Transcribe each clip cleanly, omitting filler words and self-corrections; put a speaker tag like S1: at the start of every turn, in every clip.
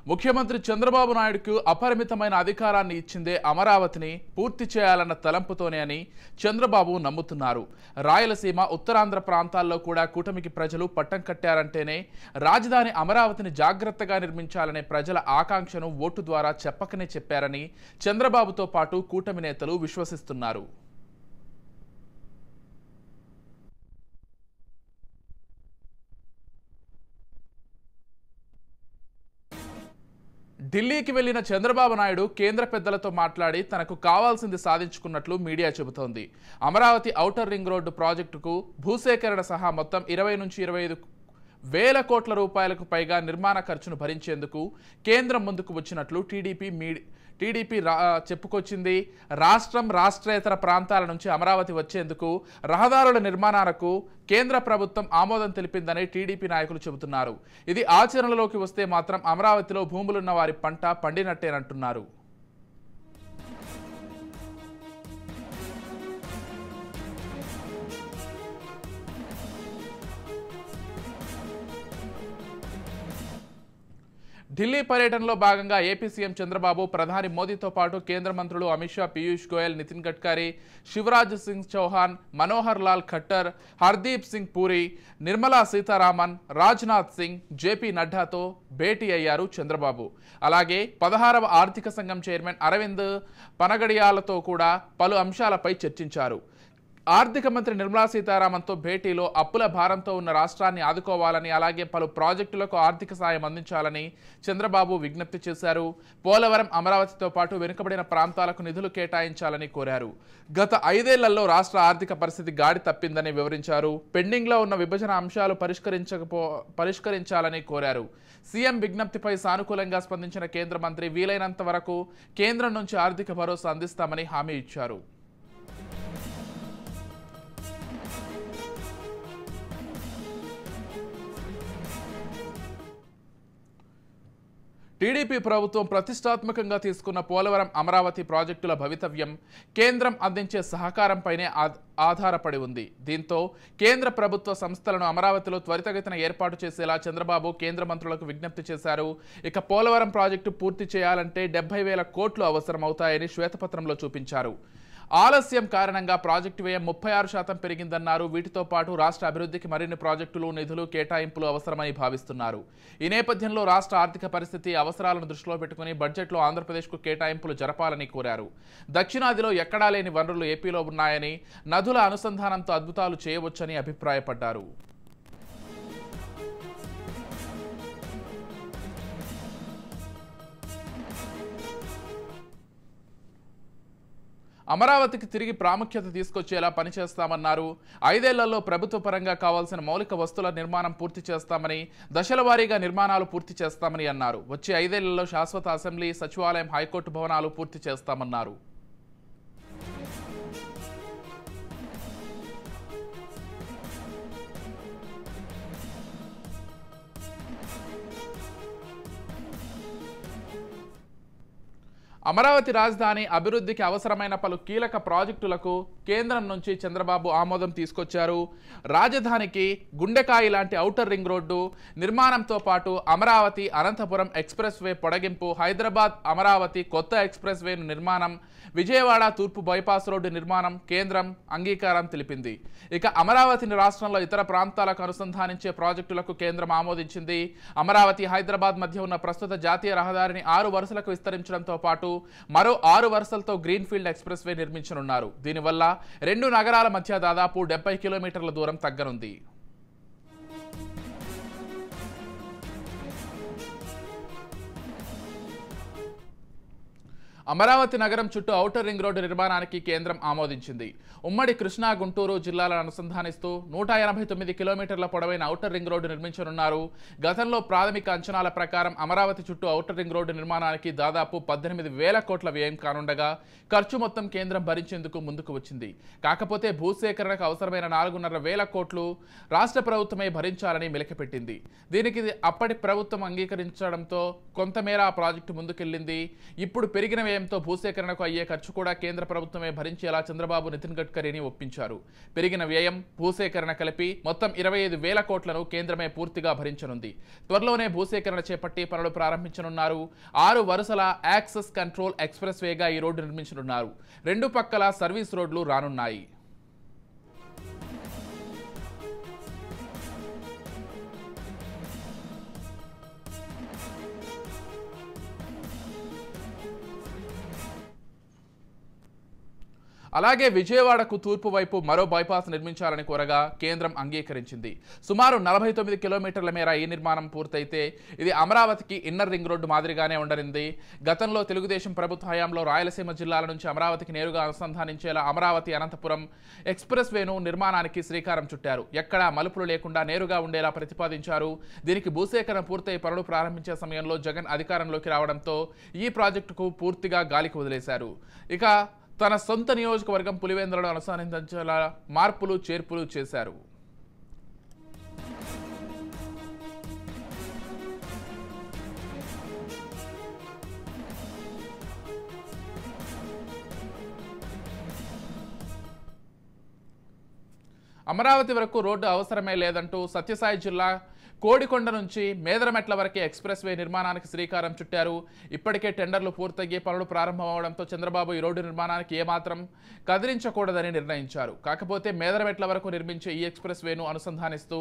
S1: ముఖ్యమంత్రి చంద్రబాబు నాయుడుకు అపరిమితమైన అధికారాన్ని ఇచ్చిందే అమరావతిని పూర్తి చేయాలన్న తలంపుతోనే అని చంద్రబాబు నమ్ముతున్నారు. రాయలసీమ, ఉత్తరాంధ్ర ప్రాంతాల్లో కూడా కూటమికి ప్రజలు పట్టం కట్టారంటేనే రాజధాని అమరావతిని జాగ్రత్తగా నిర్మించాలనే ప్రజల ఆకాంక్షను ఓటు ద్వారా చెప్పకనే చెప్పారని చంద్రబాబుతో పాటు కూటమి నేతలు విశ్వసిస్తున్నారు. ఢిల్లీకి వెళ్లిన చంద్రబాబు నాయుడు కేంద్ర పెద్దలతో మాట్లాడి తనకు కావాల్సింది సాధించుకున్నట్లు మీడియా చెబుతోంది. అమరావతి ఔటర్ రింగ్ రోడ్డు ప్రాజెక్టుకు భూసేకరణ సహా మొత్తం 20 నుంచి 25 వేల కోట్ల రూపాయలకు పైగా నిర్మాణ ఖర్చును భరించేందుకు కేంద్రం ముందుకు వచ్చినట్లు టీడీపీ చెప్పుకొచ్చింది. రాష్ట్రేతర ప్రాంతాల నుంచి అమరావతి వచ్చేందుకు రహదారుల నిర్మాణాలకు కేంద్ర ప్రభుత్వం ఆమోదం తెలిపిందని టీడీపీ నాయకులు చెబుతున్నారు. ఇది ఆచరణలోకి వస్తే మాత్రం అమరావతిలో భూములున్న వారి పంట పండినట్టేనంటున్నారు. ఢిల్లీ పర్యటనలో భాగంగా ఏపీ సీఎం చంద్రబాబు, ప్రధాని మోదీతో పాటు కేంద్ర మంత్రులు అమిత్ షా, పీయూష్ గోయల్, నితిన్ గడ్కరీ, శివరాజ్ సింగ్ చౌహాన్, మనోహర్ లాల్ ఖట్టర్, హర్దీప్ సింగ్ పూరి, నిర్మలా సీతారామన్, రాజ్నాథ్ సింగ్, జేపీ నడ్డాతో భేటీ అయ్యారు చంద్రబాబు. అలాగే 16వ ఆర్థిక సంఘం చైర్మన్ అరవింద్ పనగడియాలతో కూడా పలు అంశాలపై చర్చించారు. ఆర్థిక మంత్రి నిర్మలా సీతారామన్తో భేటీలో అప్పుల భారంతో ఉన్న రాష్ట్రాన్ని ఆదుకోవాలని, అలాగే పలు ప్రాజెక్టులకు ఆర్థిక సాయం అందించాలని చంద్రబాబు విజ్ఞప్తి చేశారు. పోలవరం, అమరావతితో పాటు వెనుకబడిన ప్రాంతాలకు నిధులు కేటాయించాలని కోరారు. గత 5 ఏళ్లలో రాష్ట్ర ఆర్థిక పరిస్థితి గాడి తప్పిందని వివరించారు. పెండింగ్లో ఉన్న విభజన అంశాలు పరిష్కరించాలని కోరారు. సీఎం విజ్ఞప్తిపై సానుకూలంగా స్పందించిన కేంద్ర మంత్రి వీలైనంత వరకు కేంద్రం నుంచి ఆర్థిక భరోసా అందిస్తామని హామీ ఇచ్చారు. టీడీపీ ప్రభుత్వం ప్రతిష్టాత్మకంగా తీసుకున్న పోలవరం, అమరావతి ప్రాజెక్టుల భవితవ్యం కేంద్రం అందించే సహకారంపైనే ఆధారపడి ఉంది. దీంతో కేంద్ర ప్రభుత్వ సంస్థలను అమరావతిలో త్వరితగతిన ఏర్పాటు చేసేలా చంద్రబాబు కేంద్ర మంత్రులకు విజ్ఞప్తి చేశారు. ఇక పోలవరం ప్రాజెక్టు పూర్తి చేయాలంటే 70,000 కోట్లు అవసరమవుతాయని శ్వేతపత్రంలో చూపించారు. ఆలస్యం కారణంగా ప్రాజెక్టు వ్యయం 36% పెరిగిందన్నారు. వీటితో పాటు రాష్ట్ర అభివృద్ధికి మరిన్ని ప్రాజెక్టులు, నిధులు, కేటాయింపులు అవసరమని భావిస్తున్నారు. ఈ నేపథ్యంలో రాష్ట్ర ఆర్థిక పరిస్థితి అవసరాలను దృష్టిలో పెట్టుకుని బడ్జెట్లో ఆంధ్రప్రదేశ్కు కేటాయింపులు జరపాలని కోరారు. దక్షిణాదిలో ఎక్కడా లేని వనరులు ఏపీలో ఉన్నాయని, నదుల అనుసంధానంతో అద్భుతాలు చేయవచ్చని అభిప్రాయపడ్డారు. అమరావతికి తిరిగి ప్రాముఖ్యత తీసుకొచ్చేలా పనిచేస్తామన్నారు. 5 ఏళ్లలో ప్రభుత్వ పరంగా కావాల్సిన మౌలిక వస్తువుల నిర్మాణం పూర్తి చేస్తామని, దశల వారీగా నిర్మాణాలు పూర్తి చేస్తామని అన్నారు. వచ్చే 5 ఏళ్లలో శాశ్వత అసెంబ్లీ, సచివాలయం, హైకోర్టు భవనాలు పూర్తి చేస్తామన్నారు. అమరావతి రాజధాని అభివృద్ధికి అవసరమైన పలు కీలక ప్రాజెక్టులకు కేంద్రం నుంచి చంద్రబాబు ఆమోదం తీసుకొచ్చారు. రాజధానికి గుండెకాయి లాంటి ఔటర్ రింగ్ రోడ్డు నిర్మాణంతో పాటు అమరావతి అనంతపురం ఎక్స్ప్రెస్ వే పొడిగింపు, హైదరాబాద్ అమరావతి కొత్త ఎక్స్ప్రెస్ వే నిర్మాణం, విజయవాడ తూర్పు బైపాస్ రోడ్డు నిర్మాణం కేంద్రం అంగీకారం తెలిపింది. ఇక అమరావతిని రాష్ట్రంలో ఇతర ప్రాంతాలకు అనుసంధానించే ప్రాజెక్టులకు కేంద్రం ఆమోదించింది. అమరావతి, హైదరాబాద్ మధ్య ఉన్న ప్రస్తుత జాతీయ రహదారిని 6 వరుసలకు విస్తరించడంతో పాటు మరో 6 వరుసలతో గ్రీన్ఫీల్డ్ ఎక్స్ప్రెస్ వే నిర్మించనున్నారు. దీనివల్ల 2 నగరాల మధ్య దాదాపు 70 కిలోమీటర్ల దూరం తగ్గనుంది. అమరావతి నగరం చుట్టూ ఔటర్ రింగ్ రోడ్డు నిర్మాణానికి కేంద్రం ఆమోదించింది. ఉమ్మడి కృష్ణా, గుంటూరు జిల్లాలను అనుసంధానిస్తూ 189 కిలోమీటర్ల పొడవైన ఔటర్ రింగ్ రోడ్డు నిర్మించనున్నారు. గతంలో ప్రాథమిక అంచనాల ప్రకారం అమరావతి చుట్టూ ఔటర్ రింగ్ రోడ్డు నిర్మాణానికి దాదాపు 18,000 కోట్ల వ్యయం కానుండగా ఖర్చు మొత్తం కేంద్రం భరించేందుకు ముందుకు వచ్చింది. కాకపోతే భూసేకరణకు అవసరమైన 4,500 కోట్లు రాష్ట్ర ప్రభుత్వమే భరించాలని మెలికపెట్టింది. దీనికి అప్పటి ప్రభుత్వం అంగీకరించడంతో కొంతమేర ఆ ప్రాజెక్టు ముందుకెళ్లింది. ఇప్పుడు పెరిగిన వ్యయం వ్యయంతో భూసేకరణకు అయ్యే ఖర్చు కూడా కేంద్ర ప్రభుత్వమే భరించేలా చంద్రబాబు నితిన్ గడ్కరీని ఒప్పించారు. పెరిగిన వ్యయం, భూసేకరణ కలిపి మొత్తం 25,000 కోట్లను కేంద్రమే పూర్తిగా భరించనుంది. త్వరలోనే భూసేకరణ చేపట్టి పనులు ప్రారంభించనున్నారు. 6 వరుసల యాక్సెస్ కంట్రోల్ ఎక్స్ప్రెస్ వేగా ఈ రోడ్డు నిర్మించనున్నారు. 2 పక్కల సర్వీస్ రోడ్లు రానున్నాయి. అలాగే విజయవాడకు తూర్పు వైపు మరో బైపాస్ నిర్మించాలని కోరగా కేంద్రం అంగీకరించింది. సుమారు 49 కిలోమీటర్ల మేర ఈ నిర్మాణం పూర్తయితే ఇది అమరావతికి ఇన్నర్ రింగ్ రోడ్డు మాదిరిగానే ఉండనుంది. గతంలో తెలుగుదేశం ప్రభుత్వ హయాంలో రాయలసీమ జిల్లాల నుంచి అమరావతికి నేరుగా అనుసంధానించేలా అమరావతి అనంతపురం ఎక్స్ప్రెస్ వేను నిర్మాణానికి శ్రీకారం చుట్టారు. ఎక్కడా మలుపులు లేకుండా నేరుగా ఉండేలా ప్రతిపాదించారు. దీనికి భూసేకరణ పూర్తయి పనులు ప్రారంభించే సమయంలో జగన్ అధికారంలోకి రావడంతో ఈ ప్రాజెక్టుకు పూర్తిగా గాలికి వదిలేశారు. ఇక తన సొంత నియోజకవర్గం పులివెందులను అనుసంధానించేలా మార్పులు చేర్పులు చేశారు. అమరావతి వరకు రోడ్డు అవసరమే లేదంటూ సత్యసాయి జిల్లా కోడికొండ నుంచి మేదరమెట్ల వరకే ఎక్స్ప్రెస్ వే నిర్మాణానికి శ్రీకారం చుట్టారు. ఇప్పటికే టెండర్లు పూర్తయ్యే పనులు ప్రారంభమవడంతో చంద్రబాబు ఈ రోడ్డు నిర్మాణానికి ఏమాత్రం కదిలించకూడదని నిర్ణయించారు. కాకపోతే మేదరమెట్ల వరకు నిర్మించే ఈ ఎక్స్ప్రెస్ వేను అనుసంధానిస్తూ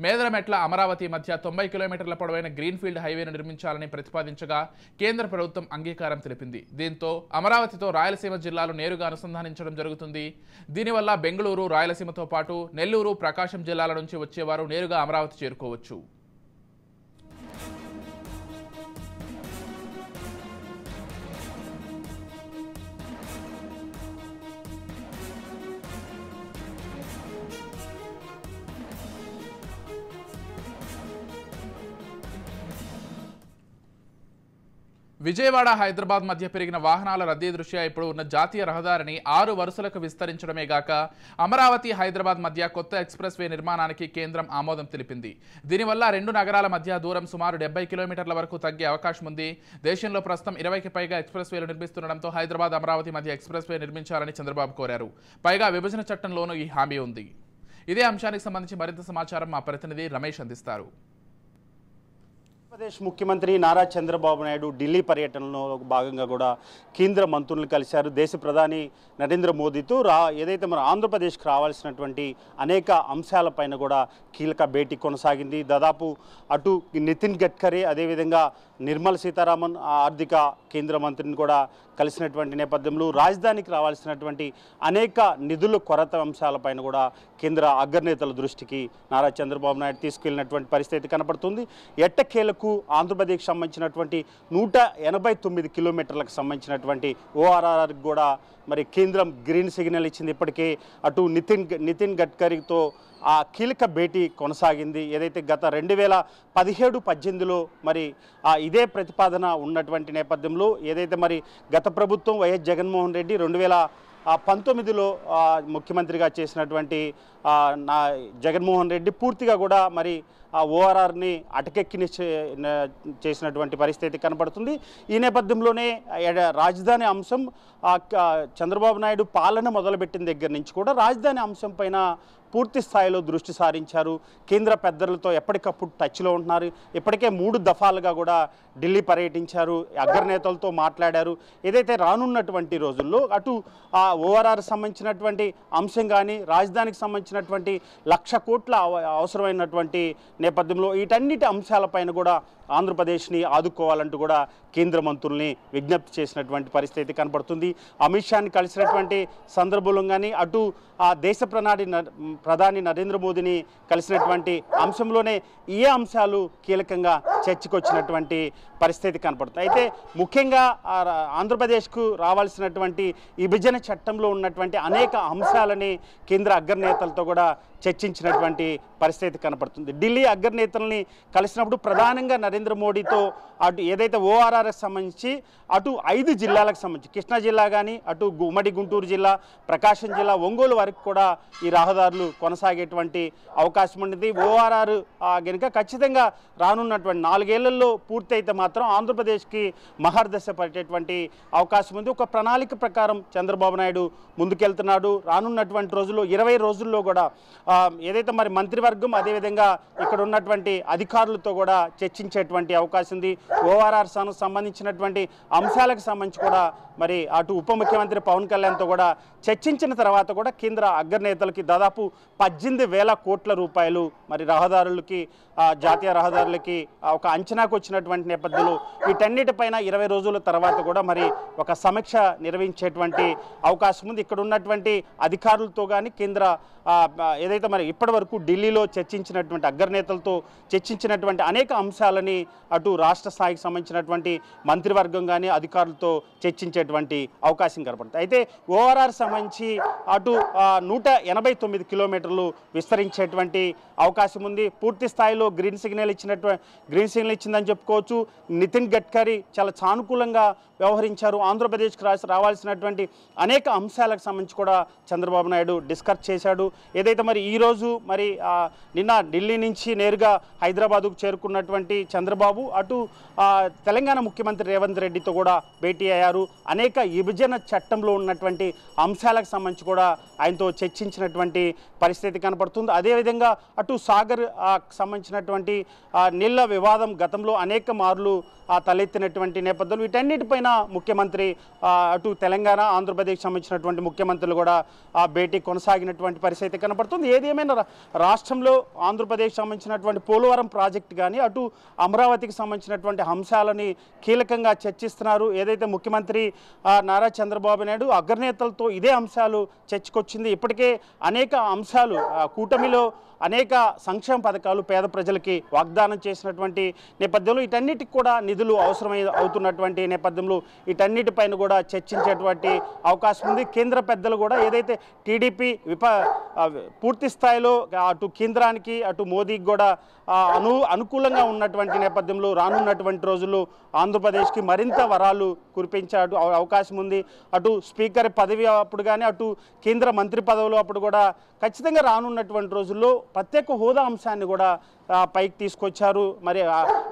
S1: మేదరమెట్ల అమరావతి మధ్య 90 కిలోమీటర్ల పొడవైన గ్రీన్ఫీల్డ్ హైవేను నిర్మించాలని ప్రతిపాదించగా కేంద్ర ప్రభుత్వం అంగీకారం తెలిపింది. దీంతో అమరావతితో రాయలసీమ జిల్లాలు నేరుగా అనుసంధానించడం జరుగుతుంది. దీనివల్ల బెంగళూరు, రాయలసీమతో పాటు నెల్లూరు, ప్రకాశం జిల్లాల నుంచి వచ్చేవారు నేరుగా అమరావతి చేరుకోవచ్చు. విజయవాడ, హైదరాబాద్ మధ్య పెరిగిన వాహనాల రద్దీ దృష్ట్యా ఇప్పుడు ఉన్న జాతీయ రహదారిని 6 వరుసలకు విస్తరించడమే గాక అమరావతి, హైదరాబాద్ మధ్య కొత్త ఎక్స్ప్రెస్ వే నిర్మాణానికి కేంద్రం ఆమోదం తెలిపింది. దీనివల్ల 2 నగరాల మధ్య దూరం సుమారు 70 కిలోమీటర్ల వరకు తగ్గే అవకాశం ఉంది. దేశంలో ప్రస్తుతం 20కి పైగా ఎక్స్ప్రెస్ వేలు నిర్మిస్తుండటంతో హైదరాబాద్, అమరావతి మధ్య ఎక్స్ప్రెస్ వే నిర్మించాలని చంద్రబాబు కోరారు. పైగా విభజన చట్టంలోనూ ఈ హామీ ఉంది. ఇదే అంశానికి సంబంధించి మరింత సమాచారం మా ప్రతినిధి రమేష్ అందిస్తారు.
S2: ఆంధ్రప్రదేశ్ ముఖ్యమంత్రి నారా చంద్రబాబు నాయుడు ఢిల్లీ పర్యటనలో భాగంగా కూడా కేంద్ర మంత్రులను కలిశారు. దేశ ప్రధాని నరేంద్ర మోదీతో ఏదైతే మన ఆంధ్రప్రదేశ్కి రావాల్సినటువంటి అనేక అంశాలపైన కూడా కీలక భేటీ కొనసాగింది. దాదాపు అటు నితిన్ గడ్కరీ, అదేవిధంగా నిర్మలా సీతారామన్ ఆర్థిక కేంద్ర మంత్రిని కూడా కలిసినటువంటి నేపథ్యంలో రాజధానికి రావాల్సినటువంటి అనేక నిధుల కొరత అంశాలపైన కూడా కేంద్ర అగ్రనేతల దృష్టికి నారా చంద్రబాబు నాయుడు తీసుకెళ్లినటువంటి పరిస్థితి కనపడుతుంది. ఎట్టకేలకు ఆంధ్రప్రదేశ్కి సంబంధించినటువంటి 189 కిలోమీటర్లకు సంబంధించినటువంటి ORRకి కూడా మరి కేంద్రం గ్రీన్ సిగ్నల్ ఇచ్చింది. ఇప్పటికే అటు నితిన్ గడ్కరీతో ఆ కీలక భేటీ కొనసాగింది. ఏదైతే గత 2017-18లో మరి ఇదే ప్రతిపాదన ఉన్నటువంటి నేపథ్యంలో ఏదైతే మరి గత ప్రభుత్వం వైఎస్ జగన్మోహన్ రెడ్డి 2019లో ముఖ్యమంత్రిగా చేసినటువంటి జగన్మోహన్ రెడ్డి పూర్తిగా కూడా మరి ఆ ORRని అటకెక్కి చేసినటువంటి పరిస్థితి కనబడుతుంది. ఈ నేపథ్యంలోనే రాజధాని అంశం చంద్రబాబు నాయుడు పాలన మొదలుపెట్టిన దగ్గర నుంచి కూడా రాజధాని అంశం పైన పూర్తి స్థాయిలో దృష్టి సారించారు. కేంద్ర పెద్దలతో ఎప్పటికప్పుడు టచ్లో ఉంటున్నారు. ఇప్పటికే 3 దఫాలుగా కూడా ఢిల్లీ పర్యటించారు, అగ్రనేతలతో మాట్లాడారు. ఏదైతే రానున్నటువంటి రోజుల్లో అటు ORR సంబంధించినటువంటి అంశం కానీ రాజధానికి సంబంధించినటువంటి 1,00,000 కోట్ల అవసరమైనటువంటి నేపథ్యంలో వీటన్నిటి అంశాలపైన కూడా ఆంధ్రప్రదేశ్ని ఆదుకోవాలంటూ కూడా కేంద్ర మంత్రుల్ని విజ్ఞప్తి చేసినటువంటి పరిస్థితి కనబడుతుంది. అమిత్ షాని కలిసినటువంటి సందర్భంలో కానీ అటు దేశ ప్రధాని నరేంద్ర మోదీని కలిసినటువంటి అంశంలోనే ఏ అంశాలు కీలకంగా చర్చకొచ్చినటువంటి పరిస్థితి కనపడుతుంది. అయితే ముఖ్యంగా ఆంధ్రప్రదేశ్కు రావాల్సినటువంటి విభజన చట్టంలో ఉన్నటువంటి అనేక అంశాలని కేంద్ర అగ్రనేతలతో కూడా చర్చించినటువంటి పరిస్థితి కనపడుతుంది. ఢిల్లీ అగ్రనేతల్ని కలిసినప్పుడు ప్రధానంగా నరేంద్ర మోడీతో అటు ఏదైతే ఓఆర్ఆర్కి సంబంధించి అటు 5 జిల్లాలకు సంబంధించి కృష్ణా జిల్లా కానీ అటు ఉమ్మడి గుంటూరు జిల్లా, ప్రకాశం జిల్లా, ఒంగోలు వరకు కూడా ఈ రహదారులు కొనసాగేటువంటి అవకాశం ఉంటుంది. ఓఆర్ఆర్ కనుక ఖచ్చితంగా రానున్నటువంటి 4 ఏళ్లలో పూర్తయితే మాత్రం ఆంధ్రప్రదేశ్కి మహర్దశ పట్టేటువంటి అవకాశం ఉంది. ఒక ప్రణాళిక ప్రకారం చంద్రబాబు నాయుడు ముందుకెళ్తున్నాడు. రానున్నటువంటి రోజుల్లో 20 రోజుల్లో కూడా ఏదైతే మరి మంత్రివర్గం అదేవిధంగా ఇక్కడ ఉన్నటువంటి అధికారులతో కూడా చర్చించేటువంటి అవకాశం ఉంది. ఓఆర్ఆర్ సంబంధించినటువంటి అంశాలకు సంబంధించి కూడా మరి అటు ఉప ముఖ్యమంత్రి పవన్ కళ్యాణ్తో కూడా చర్చించిన తర్వాత కూడా కేంద్ర అగ్రనేతలకి దాదాపు 18,000 కోట్ల రూపాయలు మరి రహదారులకి జాతీయ రహదారులకి ఒక అంచనాకు వచ్చినటువంటి నేపథ్యంలో వీటన్నిటిపైన 20 రోజుల తర్వాత కూడా మరి ఒక సమీక్ష నిర్వహించేటువంటి అవకాశం ఉంది. ఇక్కడ ఉన్నటువంటి అధికారులతో కానీ కేంద్ర ఏదైతే మరి ఇప్పటి వరకు ఢిల్లీలో చర్చించినటువంటి అగ్రనేతలతో చర్చించినటువంటి అనేక అంశాలని అటు రాష్ట్ర స్థాయికి సంబంధించినటువంటి మంత్రివర్గం కానీ అధికారులతో చర్చించేటువంటి అవకాశం కనపడుతుంది. అయితే ఓఆర్ఆర్ సంబంధించి అటు 189 కిలోమీటర్లు విస్తరించేటువంటి అవకాశం ఉంది. పూర్తి స్థాయిలో గ్రీన్ సిగ్నల్ ఇచ్చిందని చెప్పుకోవచ్చు. నితిన్ గడ్కరీ చాలా సానుకూలంగా వ్యవహరించారు. ఆంధ్రప్రదేశ్కి రావాల్సినటువంటి అనేక అంశాలకు సంబంధించి కూడా చంద్రబాబు నాయుడు డిస్కస్ చేశాడు. ఏదైతే మరి ఈరోజు మరి నిన్న ఢిల్లీ నుంచి నేరుగా హైదరాబాదుకు చేరుకున్నటువంటి చంద్రబాబు అటు తెలంగాణ ముఖ్యమంత్రి రేవంత్ రెడ్డితో కూడా భేటీ అయ్యారు. అనేక విభజన చట్టంలో ఉన్నటువంటి అంశాలకు సంబంధించి కూడా ఆయనతో చర్చించినటువంటి పరిస్థితి కనపడుతుంది. అదేవిధంగా అటు సాగర్ సంబంధించినటువంటి నీళ్ల వివాదం గతంలో అనేక మార్లు తలెత్తినటువంటి నేపథ్యంలో వీటన్నిటిపైన ముఖ్యమంత్రి అటు తెలంగాణ ఆంధ్రప్రదేశ్ సంబంధించినటువంటి ముఖ్యమంత్రులు కూడా భేటీ కొనసాగినటువంటి పరిస్థితి కనపడుతుంది. ఏదేమైనా రాష్ట్రంలో ఆంధ్రప్రదేశ్ సంబంధించినటువంటి పోలవరం ప్రాజెక్టు కానీ అటు అమరావతికి సంబంధించినటువంటి అంశాలని కీలకంగా చర్చిస్తున్నారు. ఏదైతే ముఖ్యమంత్రి నారా చంద్రబాబు నాయుడు అగ్రనేతలతో ఇదే అంశాలు చర్చకొచ్చింది. ఇప్పటికే అనేక అంశాలు కూటమిలో అనేక సంక్షేమ పథకాలు పేద ప్రజలకి వాగ్దానం చేసినటువంటి నేపథ్యంలో వీటన్నిటికి కూడా నిధులు అవుతున్నటువంటి నేపథ్యంలో వీటన్నిటిపైన కూడా చర్చించేటువంటి అవకాశం ఉంది. కేంద్ర పెద్దలు కూడా ఏదైతే టీడీపీ పూర్తి స్థాయిలో అటు కేంద్రానికి అటు మోదీకి కూడా అనుకూలంగా ఉన్నటువంటి నేపథ్యంలో రానున్నటువంటి రోజుల్లో ఆంధ్రప్రదేశ్కి మరింత వరాలు కురిపించే అవకాశం ఉంది. అటు స్పీకర్ పదవి అప్పుడు కానీ అటు కేంద్ర మంత్రి పదవులు అప్పుడు కూడా ఖచ్చితంగా రానున్నటువంటి రోజుల్లో ప్రత్యేక హోదా అంశాన్ని కూడా పైకి తీసుకొచ్చారు. మరి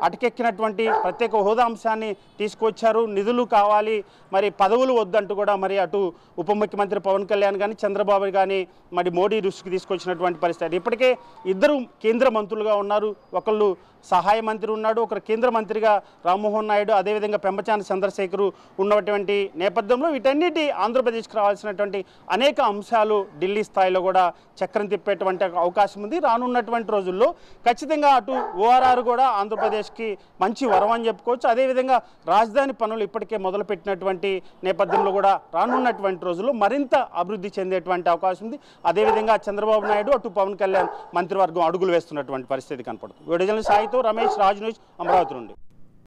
S2: అటకెక్కినటువంటి ప్రత్యేక హోదా అంశాన్ని తీసుకొచ్చారు. నిధులు కావాలి, మరి పదవులు వద్దంటూ కూడా మరి అటు ఉప ముఖ్యమంత్రి పవన్ కళ్యాణ్ కానీ చంద్రబాబు కానీ మరి మోడీ దృష్టికి తీసుకొచ్చినటువంటి పరిస్థితి. ఇప్పటికే ఇద్దరు కేంద్ర మంత్రులుగా ఉన్నారు. ఒకళ్ళు సహాయ మంత్రి ఉన్నాడు, ఒకరు కేంద్ర మంత్రిగా రామ్మోహన్ నాయుడు, అదేవిధంగా పెంబచాని చంద్రశేఖరు ఉన్నటువంటి నేపథ్యంలో వీటన్నిటి ఆంధ్రప్రదేశ్కి రావాల్సినటువంటి అనేక అంశాలు ఢిల్లీ స్థాయిలో కూడా చక్రం తిప్పేటువంటి అవకాశం ఉంది. రానున్నటువంటి రోజుల్లో ఖచ్చితంగా అటు ఓఆర్ఆర్ కూడా ఆంధ్రప్రదేశ్కి మంచి వరం అని చెప్పుకోవచ్చు. అదేవిధంగా రాజధాని పనులు ఇప్పటికే మొదలుపెట్టినటువంటి నేపథ్యంలో కూడా రానున్నటువంటి రోజుల్లో మరింత అభివృద్ధి చెందేటువంటి అవకాశం ఉంది. అదేవిధంగా చంద్రబాబు నాయుడు అటు పవన్ కళ్యాణ్ మంత్రివర్గం అడుగులు వేస్తున్నటువంటి పరిస్థితి కనపడుతుంది. వీడియో జర్నలిస్ట్ సాయితో రమేష్, రాజ్ న్యూస్, అమరావతి నుండి.